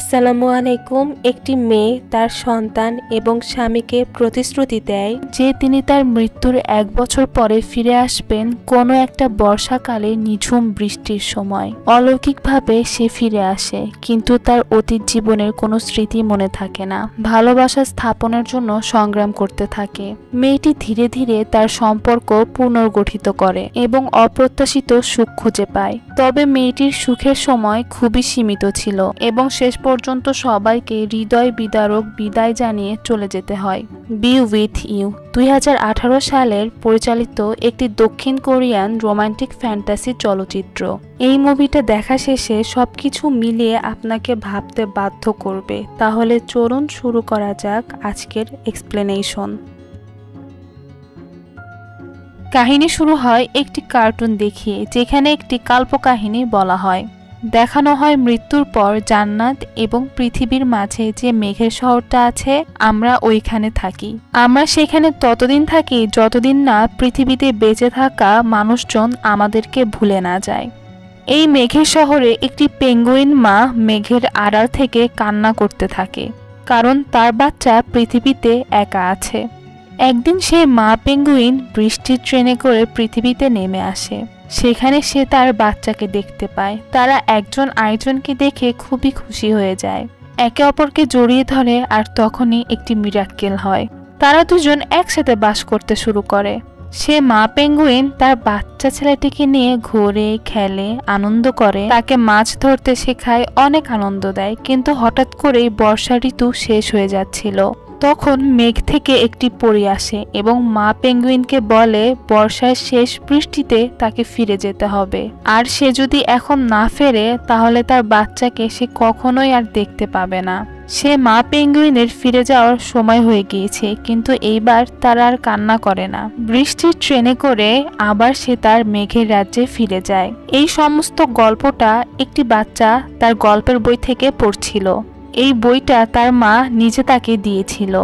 আসসালামু আলাইকুম। একটি মেয়ে তার সন্তান এবং স্বামীকে প্রতিশ্রুতি দেয় যে তিনি তার মৃত্যুর 1 বছর পরে ফিরে আসবেন কোনো একটা বর্ষাকালে নিঝুম বৃষ্টির সময়। অলৌকিকভাবে সে ফিরে আসে, কিন্তু তার অতীত জীবনের কোনো স্মৃতি মনে থাকে না। ভালোবাসা স্থাপনের জন্য সংগ্রাম করতে থাকে। মেয়েটি ধীরে ধীরে তার সম্পর্ক পুনর্গঠিত করে এবং অপ্রত্যাশিত সুখ খুঁজে পায়। তবে মেয়েটির সুখের সময় খুবই সীমিত ছিল এবং শেষ পর্যন্ত সবাইকে হৃদয় বিদারক বিদায় জানিয়ে চলে যেতে হয়। বি উইথ ইউ 2018 সালের পরিচালিত একটি দক্ষিণ কোরিয়ান রোমান্টিক ফ্যান্টাসি চলচ্চিত্র। এই মুভিটা দেখা শেষে সবকিছু মিলিয়ে আপনাকে ভাবতে বাধ্য করবে। তাহলে চলুন শুরু করা যাক আজকের এক্সপ্লেনেশন। কাহিনী শুরু হয় একটি কার্টুন দেখিয়ে, যেখানে একটি কাল্পকাহিনী বলা হয়। দেখানো হয় মৃত্যুর পর জান্নাত এবং পৃথিবীর মাঝে যে মেঘের শহরটা আছে, আমরা ওইখানে থাকি। আমরা সেখানে ততদিন থাকি যতদিন না পৃথিবীতে বেঁচে থাকা মানুষজন আমাদেরকে ভুলে না যায়। এই মেঘের শহরে একটি পেঙ্গুইন মা মেঘের আড়াল থেকে কান্না করতে থাকে, কারণ তার বাচ্চা পৃথিবীতে একা আছে। একদিন সে মা পেঙ্গুইন বৃষ্টির ট্রেনে করে পৃথিবীতে নেমে আসে। সেখানে সে তার বাচ্চাকে দেখতে পায়। তারা একজন আরেকজনকে দেখে খুবই খুশি হয়ে যায়, একে অপরকে জড়িয়ে ধরে, আর তখনই একটি মিরাক্কেল হয়। তারা দুজন একসাথে বাস করতে শুরু করে। সে মা পেঙ্গুইন তার বাচ্চা ছেলেটিকে নিয়ে ঘোরে, খেলে, আনন্দ করে, তাকে মাছ ধরতে শেখায়, অনেক আনন্দ দেয়। কিন্তু হঠাৎ করেই বর্ষা ঋতু শেষ হয়ে যাচ্ছিল। তখন মেঘ থেকে একটি পরী আসে এবং মা পেঙ্গুইনকে বলে বর্ষার শেষ বৃষ্টিতে তাকে ফিরে যেতে হবে, আর সে যদি এখন না ফেরে তাহলে তার বাচ্চাকে সে কখনোই আর দেখতে পাবে না। সে মা পেঙ্গুইনের ফিরে যাওয়ার সময় হয়ে গিয়েছে, কিন্তু এইবার তারা আর কান্না করে না। বৃষ্টির ট্রেনে করে আবার সে তার মেঘের রাজ্যে ফিরে যায়। এই সমস্ত গল্পটা একটি বাচ্চা তার গল্পের বই থেকে পড়ছিল। এই বইটা তার মা নিজে তাকে দিয়েছিল।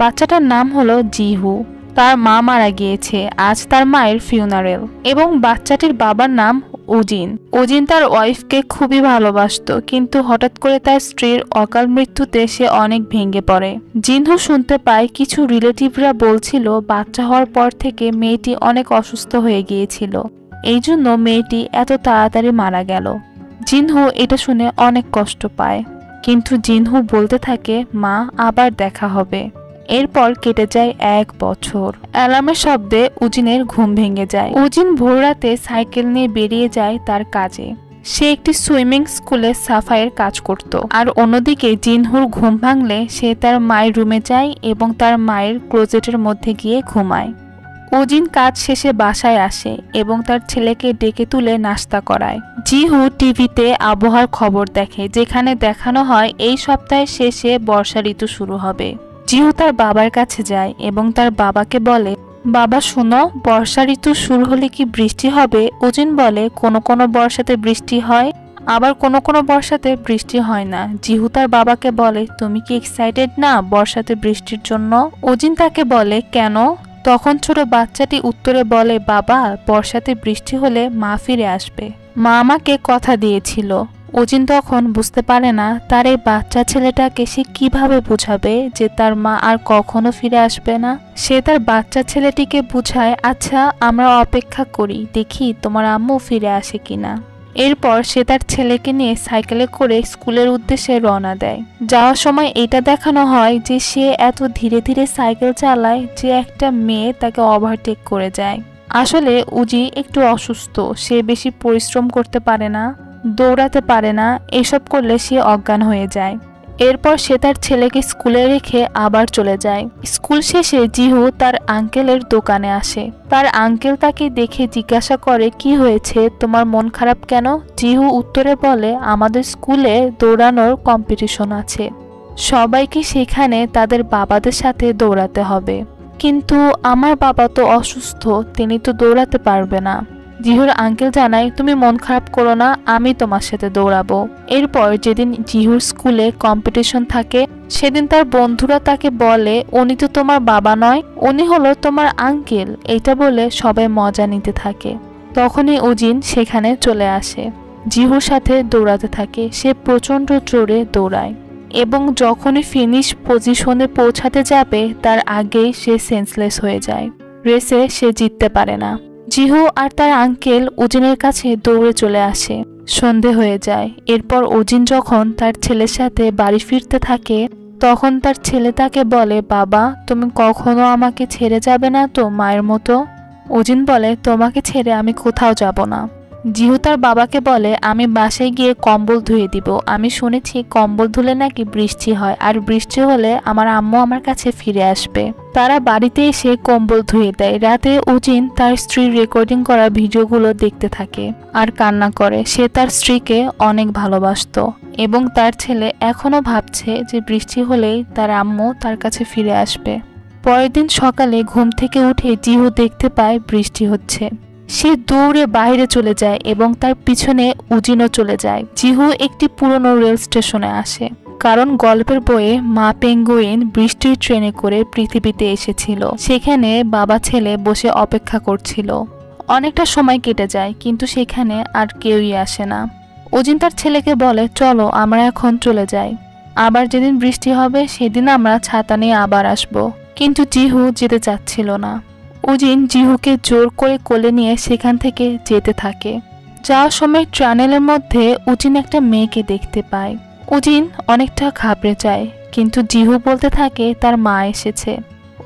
বাচ্চাটার নাম হলো জিহু। তার মা মারা গিয়েছে, আজ তার মায়ের ফিউনারেল। এবং বাচ্চাটির বাবার নাম উজিন। উজিন তার ওয়াইফকে খুবই ভালোবাসতো, কিন্তু হঠাৎ করে তার স্ত্রীর অকাল মৃত্যুতে সে অনেক ভেঙে পড়ে। জিনহু শুনতে পায় কিছু রিলেটিভরা বলছিল বাচ্চা হওয়ার পর থেকে মেয়েটি অনেক অসুস্থ হয়ে গিয়েছিল, এই জন্য মেয়েটি এত তাড়াতাড়ি মারা গেল। জিনহু এটা শুনে অনেক কষ্ট পায়, কিন্তু জিনহু বলতে থাকে মা আবার দেখা হবে। এরপর কেটে যায় 1 বছর। অ্যালার্মের শব্দে উজিনের ঘুম ভেঙে যায়। উজিন ভোররাতে সাইকেল নিয়ে বেরিয়ে যায় তার কাজে। সে একটি সুইমিং স্কুলে সাফাইয়ের কাজ করত। আর অন্যদিকে জিনহুর ঘুম ভাঙলে সে তার মায়ের রুমে যায় এবং তার মায়ের ক্লোজেটের মধ্যে গিয়ে ঘুমায়। উজিন কাজ শেষে বাসায় আসে এবং তার ছেলেকে ডেকে তুলে নাস্তা করায়। জিহু টিভিতে আবহাওয়ার খবর দেখে, যেখানে দেখানো হয় এই সপ্তাহের শেষে বর্ষা ঋতু শুরু হবে। জিহু তার বাবার কাছে যায় এবং তার বাবাকে বলে, বাবা শুনো, বর্ষা ঋতু শুরু হলে কি বৃষ্টি হবে? উজিন বলে, কোনো কোনো বর্ষাতে বৃষ্টি হয়, আবার কোনো কোনো বর্ষাতে বৃষ্টি হয় না। জিহু তার বাবাকে বলে, তুমি কি এক্সাইটেড না বর্ষাতে বৃষ্টির জন্য? উজিন তাকে বলে, কেন? তখন ছোট বাচ্চাটি উত্তরে বলে, বাবা, বর্ষাতে বৃষ্টি হলে মা ফিরে আসবে, মা আমাকে কথা দিয়েছিল। উজিন তখন বুঝতে পারে না তার এই বাচ্চা ছেলেটাকে সে কিভাবে বুঝাবে যে তার মা আর কখনো ফিরে আসবে না। সে তার বাচ্চা ছেলেটিকে বুঝায়, আচ্ছা আমরা অপেক্ষা করি, দেখি তোমার আম্মু ফিরে আসে কিনা। এরপর সে তার ছেলেকে নিয়ে সাইকেলে করে স্কুলের উদ্দেশ্যে রওনা দেয়। যাওয়ার সময় এটা দেখানো হয় যে সে এত ধীরে ধীরে সাইকেল চালায় যে একটা মেয়ে তাকে ওভারটেক করে যায়। আসলে উজি একটু অসুস্থ, সে বেশি পরিশ্রম করতে পারে না, দৌড়াতে পারে না, এসব করলে সে অজ্ঞান হয়ে যায়। এরপর সে তার ছেলেকে স্কুলে রেখে আবার চলে যায়। স্কুল শেষে জিহু তার আঙ্কেলের দোকানে আসে। তার আঙ্কেল তাকে দেখে জিজ্ঞাসা করে, কি হয়েছে, তোমার মন খারাপ কেন? জিহু উত্তরে বলে, আমাদের স্কুলে দৌড়ানোর কম্পিটিশন আছে, সবাইকে সেখানে তাদের বাবাদের সাথে দৌড়াতে হবে, কিন্তু আমার বাবা তো অসুস্থ, তিনি তো দৌড়াতে পারবে না। জিহুর আঙ্কেল জানায়, তুমি মন খারাপ করো না, আমি তোমার সাথে দৌড়াবো। এরপর যেদিন জিহুর স্কুলে কম্পিটিশন থাকে সেদিন তার বন্ধুরা তাকে বলে, উনি তো তোমার বাবা নয়, উনি হলো তোমার আঙ্কেল। এটা বলে সবাই মজা নিতে থাকে। তখনই উজিন সেখানে চলে আসে। জিহুর সাথে দৌড়াতে থাকে। সে প্রচণ্ড জোরে দৌড়ায় এবং যখনই ফিনিশ পজিশনে পৌঁছাতে যাবে তার আগেই সে সেন্সলেস হয়ে যায়। রেসে সে জিততে পারে না। জিহু আর তার আঙ্কেল উজিনের কাছে দৌড়ে চলে আসে। সন্ধে হয়ে যায়। এরপর উজিন যখন তার ছেলের সাথে বাড়ি ফিরতে থাকে তখন তার ছেলে তাকে বলে, বাবা তুমি কখনো আমাকে ছেড়ে যাবে না তো মায়ের মতো? উজিন বলে, তোমাকে ছেড়ে আমি কোথাও যাব না। জিহু তার বাবাকে বলে, আমি বাসায় গিয়ে কম্বল ধুয়ে দিব। আমি শুনেছি কম্বল ধুলে নাকি বৃষ্টি হয়, আর বৃষ্টি হলে আমার আম্মু আমার কাছে ফিরে আসবে। তারা বাড়িতে এসে কম্বল ধুয়ে দেয়। রাতে উজিন তার স্ত্রীর রেকর্ডিং করা ভিডিওগুলো দেখতে থাকে আর কান্না করে। সে তার স্ত্রীকে অনেক ভালোবাসতো এবং তার ছেলে এখনো ভাবছে যে বৃষ্টি হলেই তার আম্মু তার কাছে ফিরে আসবে। পরের দিন সকালে ঘুম থেকে উঠে জিহু দেখতে পায় বৃষ্টি হচ্ছে। সে দৌড়ে বাইরে চলে যায় এবং তার পিছনে উজিনও চলে যায়। জিহু একটি পুরনো রেল স্টেশনে আসে, কারণ গল্পের বইয়ে মা পেঙ্গুইন বৃষ্টির ট্রেনে করে পৃথিবীতে এসেছিল। সেখানে বাবা ছেলে বসে অপেক্ষা করছিল। অনেকটা সময় কেটে যায় কিন্তু সেখানে আর কেউই আসে না। উজিন তার ছেলেকে বলে, চলো আমরা এখন চলে যাই। আবার যেদিন বৃষ্টি হবে সেদিন আমরা ছাতা নিয়ে আবার আসব। কিন্তু জিহু যেতে চাচ্ছিল না। উজিন জিহুকে জোর করে কোলে নিয়ে সেখান থেকে যেতে থাকে। যাওয়ার সময় টানেলের মধ্যে উজিন একটা মেয়েকে দেখতে পায়। উজিন অনেকটা ঘাবড়ে যায় কিন্তু জিহু বলতে থাকে তার মা এসেছে।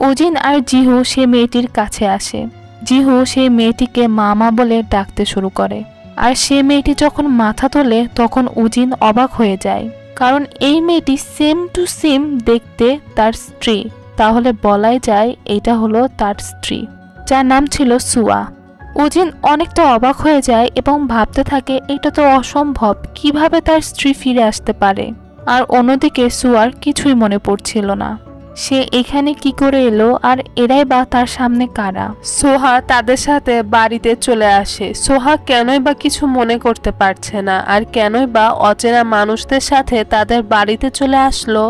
উজিন আর জিহু সে মেয়েটির কাছে আসে। জিহু সেই মেয়েটিকে মামা বলে ডাকতে শুরু করে। আর সে মেয়েটি যখন মাথা তোলে তখন উজিন অবাক হয়ে যায়, কারণ এই মেয়েটি সেম টু সেম দেখতে তার স্ত্রী। তাহলে বলাই যায় এটা হলো তার স্ত্রী, যার নাম ছিল সুয়া। উজিন অনেকটা অবাক হয়ে যায় এবং ভাবতে থাকে এটা তো অসম্ভব, কিভাবে তার স্ত্রী ফিরে আসতে পারে। আর অন্যদিকে সুয়ার কিছুই মনে পড়ছিল না, সে এখানে কি করে এলো আর এরাই বা তার সামনে কারা। সোহা তাদের সাথে বাড়িতে চলে আসে। সোহা কেনই বা কিছু মনে করতে পারছে না, আর কেনই বা অচেনা মানুষদের সাথে তাদের বাড়িতে চলে আসলো,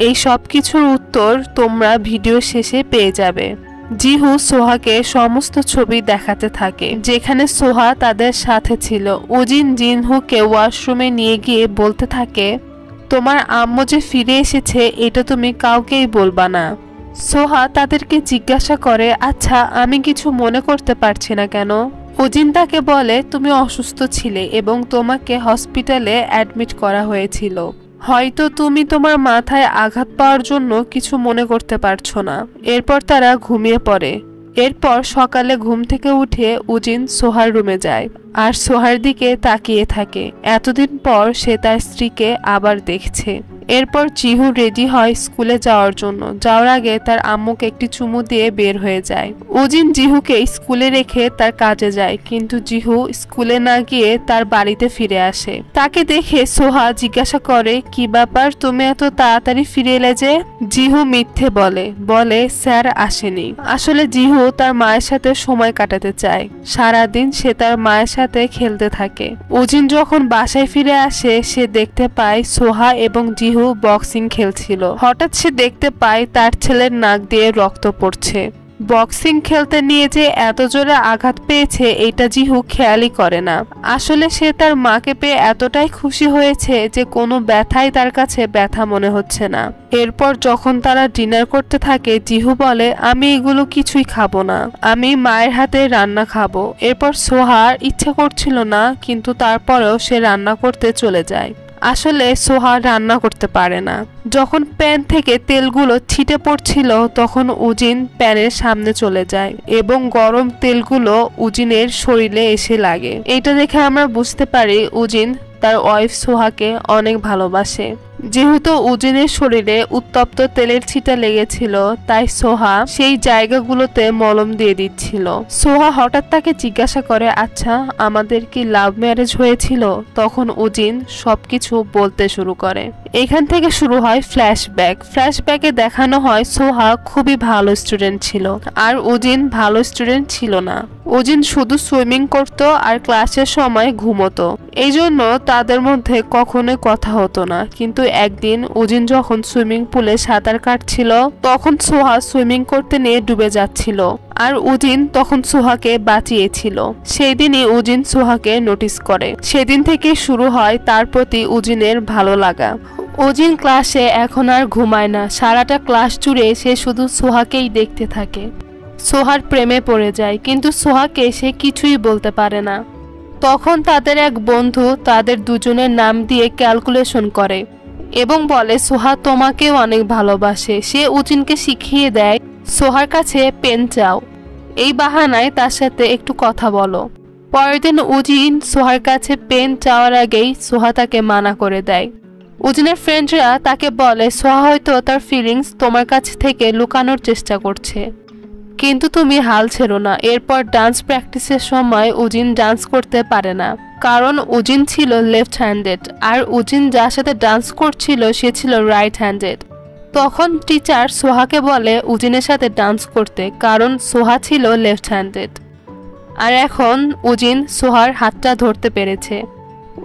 এই সব কিছুর উত্তর তোমরা ভিডিও শেষে পেয়ে যাবে। জিহু সোহাকে সমস্ত ছবি দেখাতে থাকে যেখানে সোহা তাদের সাথে ছিল। উজিন জিনহুকে ওয়াশরুমে নিয়ে গিয়ে বলতে থাকে, তোমার আম্মু যে ফিরে এসেছে এটা তুমি কাউকেই বলবা না। সোহা তাদেরকে জিজ্ঞাসা করে, আচ্ছা আমি কিছু মনে করতে পারছি না কেন? উজিন তাকে বলে, তুমি অসুস্থ ছিলে এবং তোমাকে হসপিটালে অ্যাডমিট করা হয়েছিল। হয়তো তুমি তোমার মাথায় আঘাত পাওয়ার জন্য কিছু মনে করতে পারছো না। এরপর তারা ঘুমিয়ে পড়ে। এরপর সকালে ঘুম থেকে উঠে উজিন সোহার রুমে যায় আর সোহার দিকে তাকিয়ে থাকে। এতদিন পর সে তার স্ত্রীকে আবার দেখছে। এরপর জিহু রেডি হয় স্কুলে যাওয়ার জন্য। যাওয়ার আগে তার আম্মুকে একটি চুমু দিয়ে বের হয়ে যায়। উজিন জিহুকে স্কুলে রেখে তার কাজে যায়, কিন্তু জিহু স্কুলে না গিয়ে তার বাড়িতে ফিরে আসে। তাকে দেখে সোহা জিজ্ঞাসা করে, কি ব্যাপার তুমি এত তাড়াতাড়ি ফিরে এলে যে? জিহু মিথ্যে বলে স্যার আসেনি। আসলে জিহু তার মায়ের সাথে সময় কাটাতে চায়। সারাদিন সে তার মায়ের সাথে খেলতে থাকে। উজিন যখন বাসায় ফিরে আসে সে দেখতে পায় সোহা এবং জিহু বক্সিং খেলছিল। হঠাৎ সে দেখতে পায় তার ছেলের নাক দিয়ে রক্ত পড়ছে। বক্সিং খেলতে নিয়ে যে এত জোরে আঘাত পেয়েছে এটা জিহু খেয়ালই করে না। আসলে সে তার মাকে পেয়ে এতটাই খুশি হয়েছে যে কোনো ব্যথাই তার কাছে ব্যথা মনে হচ্ছে না। এরপর যখন তারা ডিনার করতে থাকে জিহু বলে, আমি এগুলো কিছুই খাবো না, আমি মায়ের হাতে রান্না খাবো। এরপর সোহার ইচ্ছে করছিল না কিন্তু তারপরেও সে রান্না করতে চলে যায়। আসলে সোহা রান্না করতে পারে না। যখন প্যান থেকে তেলগুলো ছিটে পড়ছিল তখন উজিন প্যানের সামনে চলে যায় এবং গরম তেলগুলো উজিনের শরীরে এসে লাগে। এটা দেখে আমরা বুঝতে পারি উজিন তার ওয়াইফ সোহাকে অনেক ভালোবাসে। যেহেতু উজিনের শরীরে উত্তপ্ত তেলের ছিটা লেগেছিল তাই সোহা সেই জায়গাগুলোতে মলম দিয়ে দিচ্ছিল। সোহা হঠাৎ তাকে জিজ্ঞাসা করে, আচ্ছা আমাদের কি লাভ ম্যারেজ হয়েছিল? তখন উজিন সবকিছু বলতে শুরু করে। এখান থেকে শুরু হয় ফ্ল্যাশব্যাকে দেখানো হয় সোহা খুবই ভালো স্টুডেন্ট ছিল আর উজিন ভালো স্টুডেন্ট ছিল না। উজিন শুধু সুইমিং করত আর ক্লাসের সময় ঘুমোতো। এই জন্য তাদের মধ্যে কখনোই কথা হতো না। কিন্তু একদিন উজিন যখন সুইমিং পুলে সাঁতার কাটছিল তখন সোহা সুইমিং করতে নিয়ে ডুবে যাচ্ছিল আর উজিন তখন সোহাকে বাঁচিয়েছিল। সেই দিনই উজিন সোহাকে নোটিস করে। সেদিন থেকে শুরু হয় তার প্রতি উজিনের ভালো লাগা। উজিন ক্লাসে এখন আর ঘুমায় না, সারাটা ক্লাস জুড়ে সে শুধু সোহাকেই দেখতে থাকে। সোহার প্রেমে পড়ে যায়, কিন্তু সোহাকে সে কিছুই বলতে পারে না। তখন তাদের এক বন্ধু তাদের দুজনের নাম দিয়ে ক্যালকুলেশন করে এবং বলে সোহা তোমাকেও অনেক ভালোবাসে। সে উজিনকে শিখিয়ে দেয় সোহার কাছে পেন চাও, এই বাহানায় তার সাথে একটু কথা বলো। পরের দিন উজিন সোহার কাছে পেন চাওয়ার আগেই সোহা তাকে মানা করে দেয়। উজিনের ফ্রেন্ডরা তাকে বলে সোহা হয়তো তার ফিলিংস তোমার কাছ থেকে লুকানোর চেষ্টা করছে, কিন্তু তুমি হাল ছেড়ো না। এরপর ডান্স প্র্যাকটিসের সময় উজিন ডান্স করতে পারে না, কারণ উজিন ছিল লেফট হ্যান্ডেড আর উজিন যার সাথে ডান্স করছিল সে ছিল রাইট হ্যান্ডেড। তখন টিচার সোহাকে বলে উজিনের সাথে ডান্স করতে, কারণ সোহা ছিল লেফট হ্যান্ডেড। আর এখন উজিন সোহার হাতটা ধরতে পেরেছে।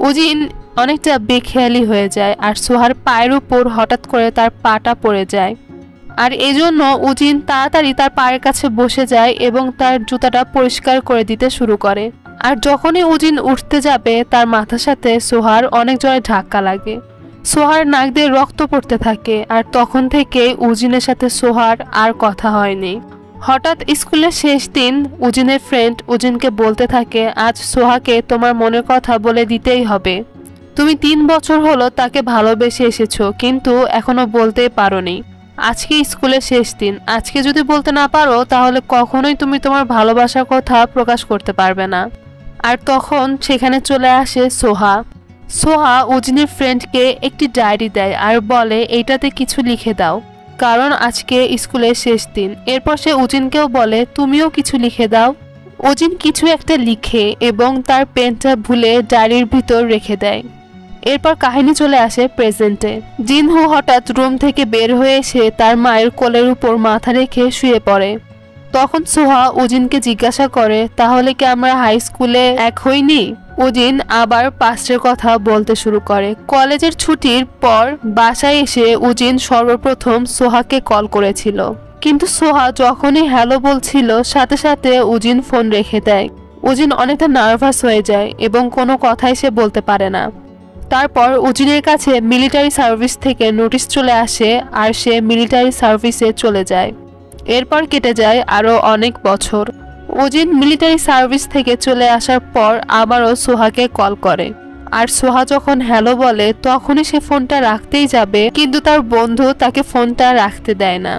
উজিন অনেকটা বেখেয়ালি হয়ে যায় আর সোহার পায়ের উপর হঠাৎ করে তার পাটা পড়ে যায়। আর এজন্য উজিন তাড়াতাড়ি তার পায়ের কাছে বসে যায় এবং তার জুতাটা পরিষ্কার করে দিতে শুরু করে। আর যখনই উজিন উঠতে যাবে তার মাথার সাথে সোহার অনেক জোরে ধাক্কা লাগে। সোহার নাক দিয়ে রক্ত পড়তে থাকে আর তখন থেকে উজিনের সাথে সোহার আর কথা হয়নি। হঠাৎ স্কুলের শেষ দিন উজিনের ফ্রেন্ড উজিনকে বলতে থাকে আজ সোহাকে তোমার মনের কথা বলে দিতেই হবে। তুমি 3 বছর হলো তাকে ভালোবেসে এসেছো, কিন্তু এখনো বলতেই পারোনি। আজকে স্কুলের শেষ দিন, আজকে যদি বলতে না পারো তাহলে কখনোই তুমি তোমার ভালোবাসার কথা প্রকাশ করতে পারবে না। আর তখন সেখানে চলে আসে সোহা। সোহা উজিনের ফ্রেন্ডকে একটি ডায়েরি দেয় আর বলে এইটাতে কিছু লিখে দাও, কারণ আজকে স্কুলের শেষ দিন। এরপর সে উজিনকেও বলে তুমিও কিছু লিখে দাও। উজিন কিছু একটা লিখে এবং তার পেনটা ভুলে ডায়েরির ভিতর রেখে দেয়। এরপর কাহিনী চলে আসে প্রেজেন্টে। জিনহু হঠাৎ রুম থেকে বের হয়ে এসে তার মায়ের কোলের উপর মাথা রেখে শুয়ে পড়ে। তখন সোহা উজিনকে জিজ্ঞাসা করে তাহলে কি আমরা হাই স্কুলে এক হইনি? উজিন আবার পাস্টের কথা বলতে শুরু করে। কলেজের ছুটির পর বাসায় এসে উজিন সর্বপ্রথম সোহাকে কল করেছিল, কিন্তু সোহা যখনই হ্যালো বলছিল সাথে সাথে উজিন ফোন রেখে দেয়। উজিন অনেকটা নার্ভাস হয়ে যায় এবং কোনো কথাই সে বলতে পারে না। তারপর উজিনের কাছে মিলিটারি সার্ভিস থেকে নোটিশ চলে আসে আর সে মিলিটারি সার্ভিসে চলে যায়। এরপর কেটে যায় আরও অনেক বছর। উজিন মিলিটারি সার্ভিস থেকে চলে আসার পর আবারও সোহাকে কল করে, আর সোহা যখন হ্যালো বলে তখনই সে ফোনটা রাখতেই যাবে, কিন্তু তার বন্ধু তাকে ফোনটা রাখতে দেয় না।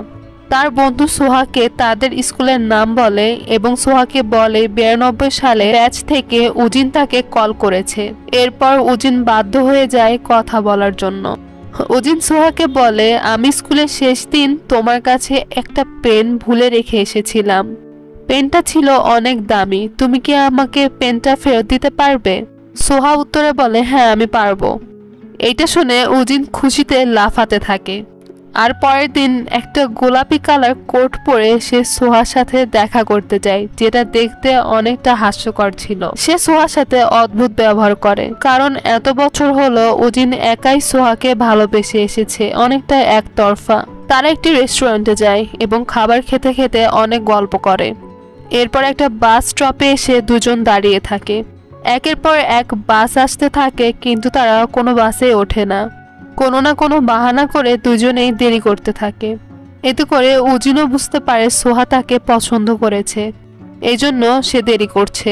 তার বন্ধু সোহাকে তাদের স্কুলের নাম বলে এবং সোহাকে বলে 92 সালে ব্যাচ থেকে উজিন তাকে কল করেছে। এরপর উজিন বাধ্য হয়ে যায় কথা বলার জন্য। উজিন সোহাকে বলে আমি স্কুলের শেষ দিন তোমার কাছে একটা পেন ভুলে রেখে এসেছিলাম। পেনটা ছিল অনেক দামি, তুমি কি আমাকে পেনটা ফেরত দিতে পারবে? সোহা উত্তরে বলে হ্যাঁ আমি পারবো। এইটা শুনে উজিন খুশিতে লাফাতে থাকে। আর পরের দিন একটা গোলাপি কালার কোট পরে সে সোহার সাথে দেখা করতে যায়, যেটা দেখতে অনেকটা হাস্যকর ছিল। সে সোহার সাথে অদ্ভুত ব্যবহার করে, কারণ এত বছর হলো উজিন একাই সোহাকে ভালোবেসে এসেছে, অনেকটা একতরফা। তারা একটি রেস্টুরেন্টে যায় এবং খাবার খেতে খেতে অনেক গল্প করে। এরপর একটা বাস স্টপে এসে দুজন দাঁড়িয়ে থাকে। একের পর এক বাস আসতে থাকে, কিন্তু তারা কোনো বাসে ওঠে না। কোনো না কোনো বাহানা করে দুজনেই দেরি করতে থাকে। এতে করে উজিনও বুঝতে পারে সোহা তাকে পছন্দ করেছে, এই জন্য সে দেরি করছে।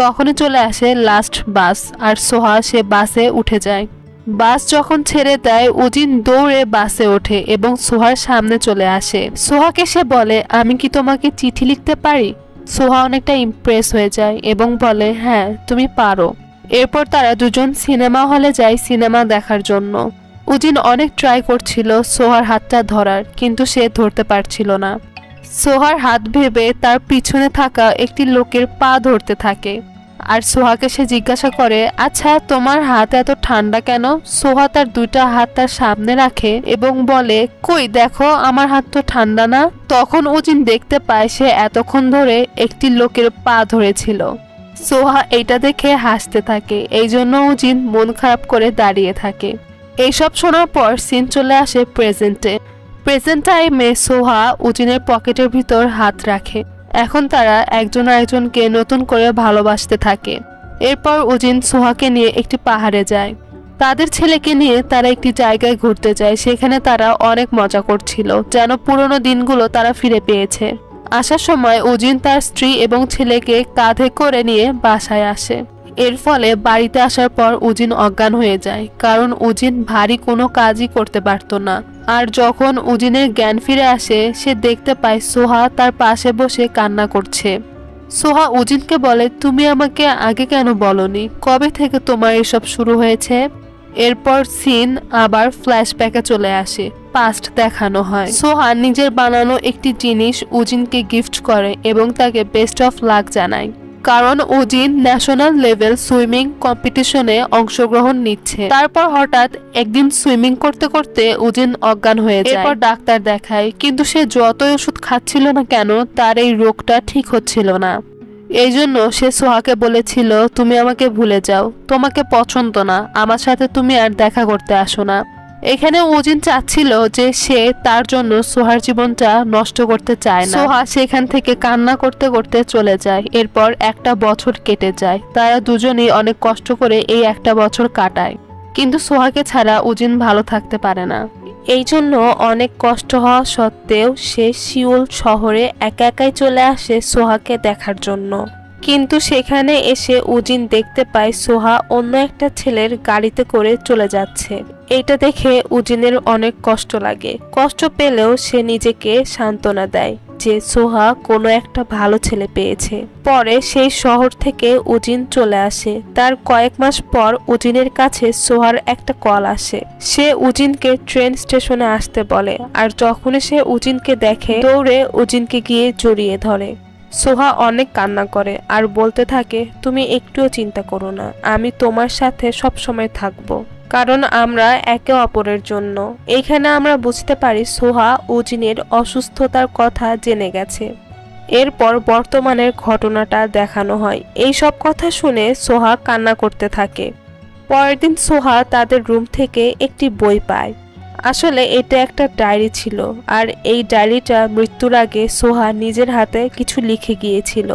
তখনই চলে আসে লাস্ট বাস আর সোহা সে বাসে উঠে যায়। বাস যখন ছেড়ে দেয় উজিন দৌড়ে বাসে ওঠে এবং সোহার সামনে চলে আসে। সোহাকে সে বলে আমি কি তোমাকে চিঠি লিখতে পারি? সোহা অনেকটা ইমপ্রেস হয়ে যায় এবং বলে হ্যাঁ তুমি পারো। এরপর তারা দুজন সিনেমা হলে যায় সিনেমা দেখার জন্য। উজিন অনেক ট্রাই করছিল সোহার হাতটা ধরার, কিন্তু সে ধরতে পারছিল না। সোহার হাত ভেবে তার পিছনে থাকা একটি লোকের পা ধরতে থাকে। আর সোহাকে সে জিজ্ঞাসা করে, আচ্ছা তোমার হাত এত ঠান্ডা কেন? সোহা তার দুইটা হাত তার সামনে রাখে এবং বলে, কই দেখো আমার হাত তো ঠান্ডা না। তখন উজিন দেখতে পায় সে এতক্ষণ ধরে একটি লোকের পা ধরেছিল। সোহা এটা দেখে হাসতে থাকে, এই জন্য উজিন মন খারাপ করে দাঁড়িয়ে থাকে। এইসব শোনার পর সিন চলে আসে প্রেজেন্ট টাইমে সোহা উজিনের পকেটের ভিতর হাত রাখে। এখন তারা একজন আরেকজনকে নতুন করে ভালোবাসতে থাকে। এরপর উজিন সোহাকে নিয়ে একটি পাহাড়ে যায়। তাদের ছেলেকে নিয়ে তারা একটি জায়গায় ঘুরতে যায়। সেখানে তারা অনেক মজা করছিল, যেন পুরনো দিনগুলো তারা ফিরে পেয়েছে। আসার সময় উজিন তার স্ত্রী এবং ছেলেকে কাঁধে করে নিয়ে বাসায় আসে। এর ফলে বাড়িতে আসার পর উজিন অজ্ঞান হয়ে যায়, কারণ উজিন ভারী কোনো কাজই করতে পারত না। আর যখন উজিনের জ্ঞান ফিরে আসে সে দেখতে পায় সোহা তার পাশে বসে কান্না করছে। সোহা উজিনকে বলে, তুমি আমাকে আগে কেন বলনি? কবে থেকে তোমার এসব শুরু হয়েছে? এরপর সিন আবার ফ্ল্যাশব্যাকে চলে আসে, পাস্ট দেখানো হয়। সোহা নিজের বানানো একটি জিনিস উজিনকে গিফট করে এবং তাকে বেস্ট অফ লাক জানায়, কারণ উজিন ন্যাশনাল লেভেল সুইমিং কম্পিটিশনে অংশগ্রহণ নিচ্ছে। তারপর হঠাৎ একদিন সুইমিং করতে করতে উজিন অজ্ঞান হয়ে যায়। এরপর ডাক্তার দেখায়, কিন্তু সে যতই ওষুধ খাচ্ছিল না কেন তার এই রোগটা ঠিক হচ্ছিল না। এই জন্য সে সোহাকে বলেছিল, তুমি আমাকে ভুলে যাও, তোমাকে পছন্দ না, আমার সাথে তুমি আর দেখা করতে আসো না। এখানে উজিন চাচ্ছিল যে সে তার জন্য সোহার জীবনটা নষ্ট করতে চায় না। সোহা সেখান থেকে কান্না করতে করতে চলে যায়। এরপর একটা বছর কেটে যায়। তারা দুজনেই অনেক কষ্ট করে এই একটা বছর কাটায়, কিন্তু সোহাকে ছাড়া উজিন ভালো থাকতে পারে না। এই জন্য অনেক কষ্ট হওয়া সত্ত্বেও সে সিউল শহরে একা একাই চলে আসে সোহাকে দেখার জন্য। কিন্তু সেখানে এসে উজিন দেখতে পায় সোহা অন্য একটা ছেলের গাড়িতে করে চলে যাচ্ছে। এটা দেখে উজিনের অনেক কষ্ট লাগে। কষ্ট পেলেও সে নিজেকে সান্ত্বনা দেয় যে সোহা কোনো একটা ভালো ছেলে পেয়েছে। পরে সেই শহর থেকে উজিন চলে আসে। তার কয়েক মাস পর উজিনের কাছে সোহার একটা কল আসে। সে উজিনকে ট্রেন স্টেশনে আসতে বলে, আর যখনই সে উজিনকে দেখে দৌড়ে উজিনকে গিয়ে জড়িয়ে ধরে। সোহা অনেক কান্না করে আর বলতে থাকে, তুমি একটুও চিন্তা করো না, আমি তোমার সাথে সব সময় থাকবো, কারণ আমরা একে অপরের জন্য। এইখানে আমরা বুঝতে পারি সোহা উজিনের অসুস্থতার কথা জেনে গেছে। এরপর বর্তমানের ঘটনাটা দেখানো হয়। এই সব কথা শুনে সোহা কান্না করতে থাকে। পরের দিন সোহা তাদের রুম থেকে একটি বই পায়। আসলে এটা একটা ডায়েরি ছিল, আর এই ডায়েরিটা মৃত্যুর আগে সোহা নিজের হাতে কিছু লিখে গিয়েছিল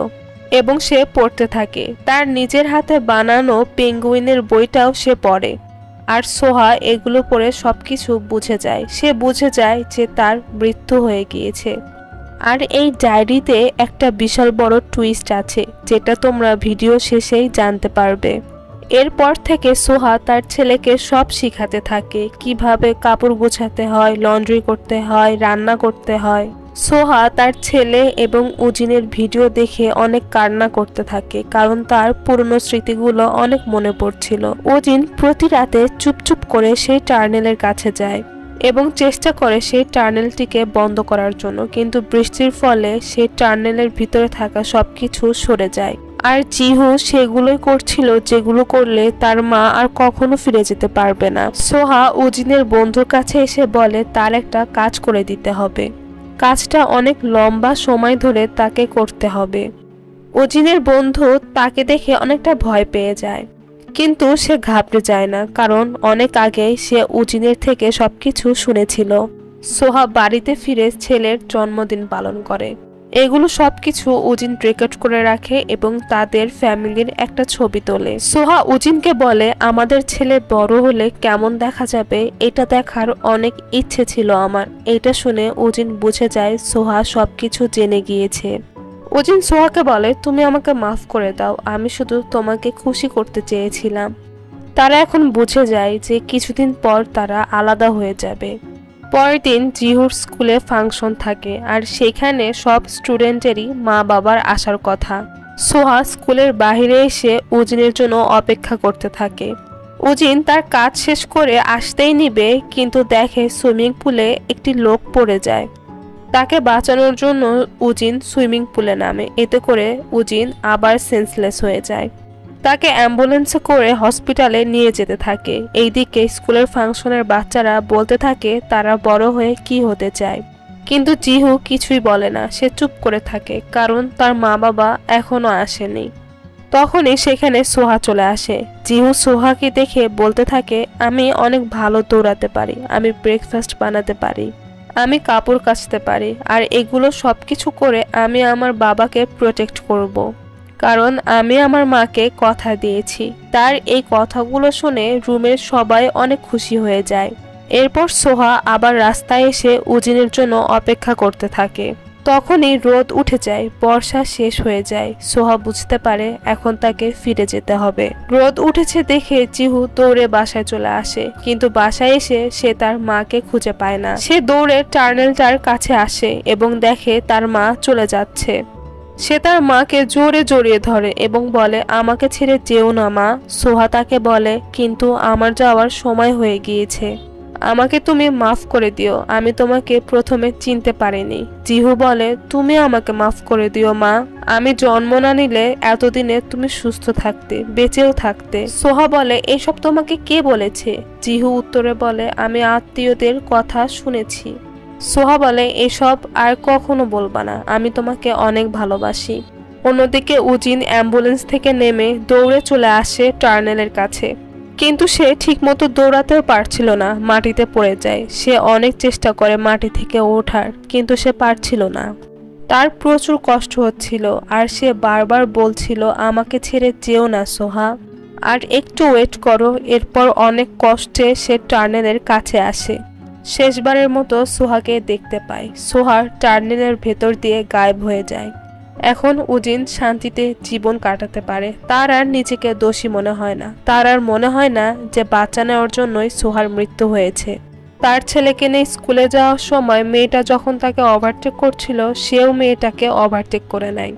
এবং সে পড়তে থাকে। তার নিজের হাতে বানানো পেঙ্গুইনের বইটাও সে পড়ে, আর সোহা এগুলো পড়ে সবকিছু বুঝে যায়। সে বুঝে যায় যে তার মৃত্যু হয়ে গিয়েছে। আর এই ডায়েরিতে একটা বিশাল বড় টুইস্ট আছে, যেটা তোমরা ভিডিও শেষেই জানতে পারবে। এরপর থেকে সোহা তার ছেলেকে সব শিখাতে থাকে, কিভাবে কাপড় গোছাতে হয়, লন্ড্রি করতে হয়, রান্না করতে হয়। সোহা তার ছেলে এবং উজিনের ভিডিও দেখে অনেক কান্না করতে থাকে, কারণ তার পুরনো স্মৃতিগুলো অনেক মনে পড়ছিল। উজিন প্রতি রাতে চুপচুপ করে সেই টার্নেলের কাছে যায় এবং চেষ্টা করে সেই টার্নেলটিকে বন্ধ করার জন্য, কিন্তু বৃষ্টির ফলে সেই টার্নেলের ভিতরে থাকা সবকিছু সরে যায়। আর জিহু সেগুলোই করছিল যেগুলো করলে তার মা আর কখনো ফিরে যেতে পারবে না। সোহা উজিনের বন্ধুর কাছে এসে বলে তার একটা কাজ করে দিতে হবে। কাজটা অনেক লম্বা সময় ধরে তাকে করতে হবে। উজিনের বন্ধু তাকে দেখে অনেকটা ভয় পেয়ে যায়, কিন্তু সে ঘাবড়ে যায় না, কারণ অনেক আগে সে উজিনের থেকে সবকিছু শুনেছিল। সোহা বাড়িতে ফিরে ছেলের জন্মদিন পালন করে। এগুলো সবকিছু উজিন রেকর্ড করে রাখে এবং তাদের ফ্যামিলির একটা ছবি তোলে। সোহা উজিনকে বলে, আমাদের ছেলে বড় হলে কেমন দেখা যাবে এটা দেখার অনেক ইচ্ছে ছিল আমার। এটা শুনে উজিন বুঝে যায় সোহা সবকিছু জেনে গিয়েছে। উজিন সোহাকে বলে, তুমি আমাকে মাফ করে দাও, আমি শুধু তোমাকে খুশি করতে চেয়েছিলাম। তারা এখন বুঝে যায় যে কিছুদিন পর তারা আলাদা হয়ে যাবে। পরের দিন জিহুর স্কুলে ফাংশন থাকে, আর সেখানে সব স্টুডেন্টেরই মা বাবার আসার কথা। সোহা স্কুলের বাইরে এসে উজিনের জন্য অপেক্ষা করতে থাকে। উজিন তার কাজ শেষ করে আসতেই নিবে, কিন্তু দেখে সুইমিং পুলে একটি লোক পড়ে যায়। তাকে বাঁচানোর জন্য উজিন সুইমিং পুলে নামে। এতে করে উজিন আবার সেন্সলেস হয়ে যায়। তাকে অ্যাম্বুলেন্সে করে হসপিটালে নিয়ে যেতে থাকে। এইদিকে স্কুলের ফাংশনের বাচ্চারা বলতে থাকে তারা বড় হয়ে কি হতে চায়, কিন্তু জিহু কিছুই বলে না, সে চুপ করে থাকে কারণ তার মা বাবা এখনো আসেনি। তখনই সেখানে সোহা চলে আসে। জিহু সোহাকে দেখে বলতে থাকে আমি অনেক ভালো দৌড়াতে পারি, আমি ব্রেকফাস্ট বানাতে পারি, আমি কাপড় কাচতে পারি, আর এগুলো সবকিছু করে আমি আমার বাবাকে প্রোটেক্ট করব। কারণ আমি আমার মাকে কথা দিয়েছি। তার এই কথাগুলো শুনে রুমের সবাই অনেক খুশি হয়ে যায়। এরপর সোহা আবার রাস্তায় এসে উজিনের জন্য অপেক্ষা করতে থাকে। তখনই রোদ উঠে যায়, বর্ষা শেষ হয়ে যায়। সোহা বুঝতে পারে এখন তাকে ফিরে যেতে হবে। রোদ উঠেছে দেখে জিহু দৌড়ে বাসায় চলে আসে, কিন্তু বাসায় এসে সে তার মাকে খুঁজে পায় না। সে দৌড়ে টার্নেলটার কাছে আসে এবং দেখে তার মা চলে যাচ্ছে। সে তার মাকে জোরে জড়িয়ে ধরে এবং বলে আমাকে ছেড়ে যেও না মা। সোহা তাকে বলে কিন্তু আমার যাওয়ার সময় হয়ে গিয়েছে, আমাকে তুমি মাফ করে দিও, আমি তোমাকে প্রথমে চিনতে পারিনি। জিহু বলে তুমি আমাকে মাফ করে দিও মা, আমি জন্ম না নিলে এতদিনে তুমি সুস্থ থাকতে, বেঁচেও থাকতে। সোহা বলে এসব তোমাকে কে বলেছে? জিহু উত্তরে বলে আমি আত্মীয়দের কথা শুনেছি। সোহা বলে এসব আর কখনো বলবা না, আমি তোমাকে অনেক ভালোবাসি। অন্যদিকে উজিন অ্যাম্বুলেন্স থেকে নেমে দৌড়ে চলে আসে টার্নেলের কাছে, কিন্তু সে ঠিকমতো দৌড়াতেও পারছিল না, মাটিতে পড়ে যায়। সে অনেক চেষ্টা করে মাটি থেকে ওঠার, কিন্তু সে পারছিল না। তার প্রচুর কষ্ট হচ্ছিল আর সে বারবার বলছিল আমাকে ছেড়ে যেও না সোহা, আর একটু ওয়েট করো। এরপর অনেক কষ্টে সে টার্নেলের কাছে আসে। শেষবারের মতো সোহাকে দেখতে পায়। সোহার টার্নেলের ভেতর দিয়ে গায়েব হয়ে যায়। এখন উজিন শান্তিতে জীবন কাটাতে পারে। তার আর নিজেকে দোষী মনে হয় না। তার আর মনে হয় না যে বাচ্চা নেওয়ার জন্যই সোহার মৃত্যু হয়েছে। তার ছেলেকে নিয়ে স্কুলে যাওয়ার সময় মেয়েটা যখন তাকে ওভারটেক করছিল, সেও মেয়েটাকে ওভারটেক করে নেয়।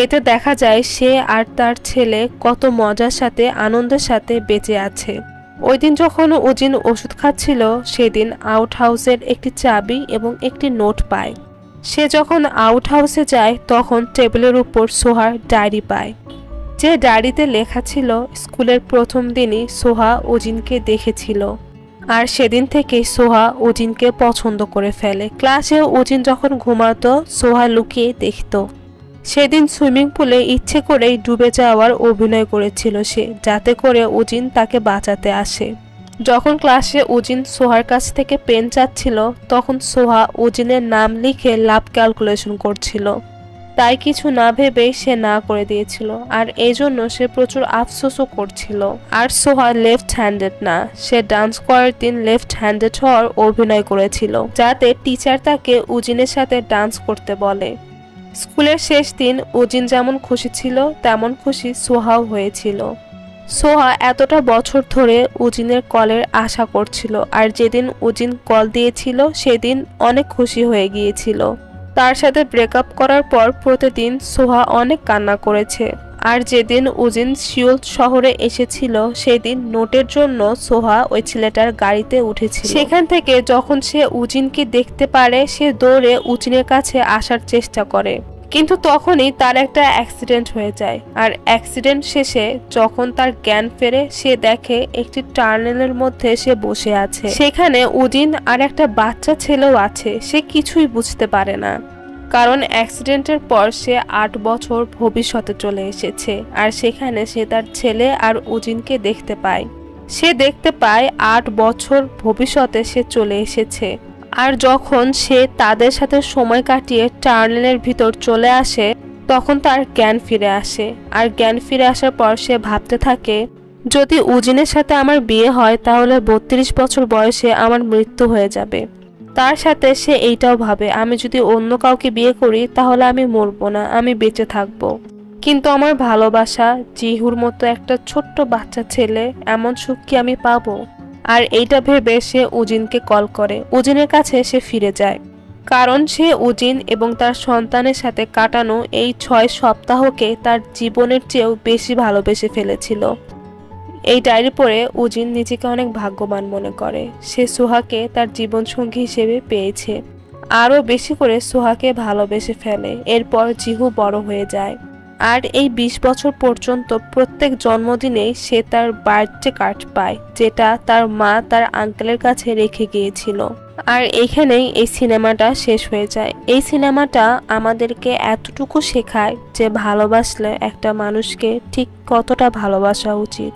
এতে দেখা যায় সে আর তার ছেলে কত মজার সাথে আনন্দের সাথে বেঁচে আছে। ওই দিন যখন উজিন ওষুধ খাচ্ছিল, সেদিন আউট হাউসের একটি চাবি এবং একটি নোট পায়। সে যখন আউট হাউসে যায় তখন টেবিলের উপর সোহার ডায়েরি পায়, যে ডায়েরিতে লেখা ছিল স্কুলের প্রথম দিনই সোহা উজিনকে দেখেছিল, আর সেদিন থেকে সোহা উজিনকে পছন্দ করে ফেলে। ক্লাসে উজিন যখন ঘুমাতো সোহা লুকিয়ে দেখত। সেদিন সুইমিং পুলে ইচ্ছে করেই ডুবে যাওয়ার অভিনয় করেছিল সে, যাতে করে উজিন তাকে বাঁচাতে আসে। যখন ক্লাসে উজিন সোহার কাছ থেকে পেন চাচ্ছিল, তখন সোহা উজিনের নাম লিখে লাভ ক্যালকুলেশন করছিল। তাই কিছু না ভেবেই সে না করে দিয়েছিল, আর এই জন্য সে প্রচুর আফসোসও করছিল। আর সোহা লেফট হ্যান্ডেড না, সে ডান্স করার দিন লেফট হ্যান্ডেড হওয়ার অভিনয় করেছিল, যাতে টিচার তাকে উজিনের সাথে ডান্স করতে বলে। স্কুলের শেষ দিন উজিন যেমন খুশি ছিল তেমন খুশি সোহাও হয়েছিল। সোহা এতটা বছর ধরে উজিনের কলের আশা করছিল, আর যেদিন উজিন কল দিয়েছিল সেদিন অনেক খুশি হয়ে গিয়েছিল। তার সাথে ব্রেকআপ করার পর প্রতিদিন সোহা অনেক কান্না করেছে। আর যেদিন উজিন সিওল শহরে এসেছিল সেদিন নোটের জন্য সোহা ওই ছেলেটার গাড়িতে উঠেছিল। সেখান থেকে যখন সে উজিনকে দেখতে পারে সে দৌড়ে উজিনের কাছে আসার চেষ্টা করে, কিন্তু তখনই তার একটা অ্যাক্সিডেন্ট হয়ে যায়। আর অ্যাক্সিডেন্ট শেষে যখন তার জ্ঞান ফেরে সে দেখে একটি টার্নেলের মধ্যে সে বসে আছে। সেখানে উজিন আর একটা বাচ্চা ছেলেও আছে। সে কিছুই বুঝতে পারে না, কারণ অ্যাক্সিডেন্টের পর সে 8 বছর ভবিষ্যতে চলে এসেছে। আর সেখানে সে তার ছেলে আর উজিনকে দেখতে পায়। সে দেখতে পায় 8 বছর ভবিষ্যতে সে চলে এসেছে। আর যখন সে তাদের সাথে সময় কাটিয়ে টার্নেলের ভিতর চলে আসে তখন তার জ্ঞান ফিরে আসে। আর জ্ঞান ফিরে আসার পর সে ভাবতে থাকে যদি উজিনের সাথে আমার বিয়ে হয় তাহলে 32 বছর বয়সে আমার মৃত্যু হয়ে যাবে। তার সাথে সে এইটাও ভাবে আমি যদি অন্য কাউকে বিয়ে করি তাহলে আমি মরবো না, আমি বেঁচে থাকবো। কিন্তু আমার ভালোবাসা জিহুর মতো একটা ছোট্ট বাচ্চা ছেলে, এমন সুখ কি আমি পাবো? আর এইটা ভেবে সে উজিনকে কল করে। উজিনের কাছে সে ফিরে যায়, কারণ সে উজিন এবং তার সন্তানের সাথে কাটানো এই 6 সপ্তাহকে তার জীবনের চেয়েও বেশি ভালোবেসে ফেলেছিল। এই ডায়েরি পড়ে উজিন নিজেকে অনেক ভাগ্যবান মনে করে। সে সোহাকে তার জীবনসঙ্গী হিসেবে পেয়েছে। আরও বেশি করে সোহাকে ভালোবেসে ফেলে। এরপর জিহু বড় হয়ে যায়। আর এই 20 বছর পর্যন্ত প্রত্যেক জন্মদিনে সে তার বার্থডে কার্ড পায়, যেটা তার মা তার আঙ্কেলের কাছে রেখে গিয়েছিল। আর এখানেই এই সিনেমাটা শেষ হয়ে যায়। এই সিনেমাটা আমাদেরকে এতটুকু শেখায় যে ভালোবাসলে একটা মানুষকে ঠিক কতটা ভালোবাসা উচিত।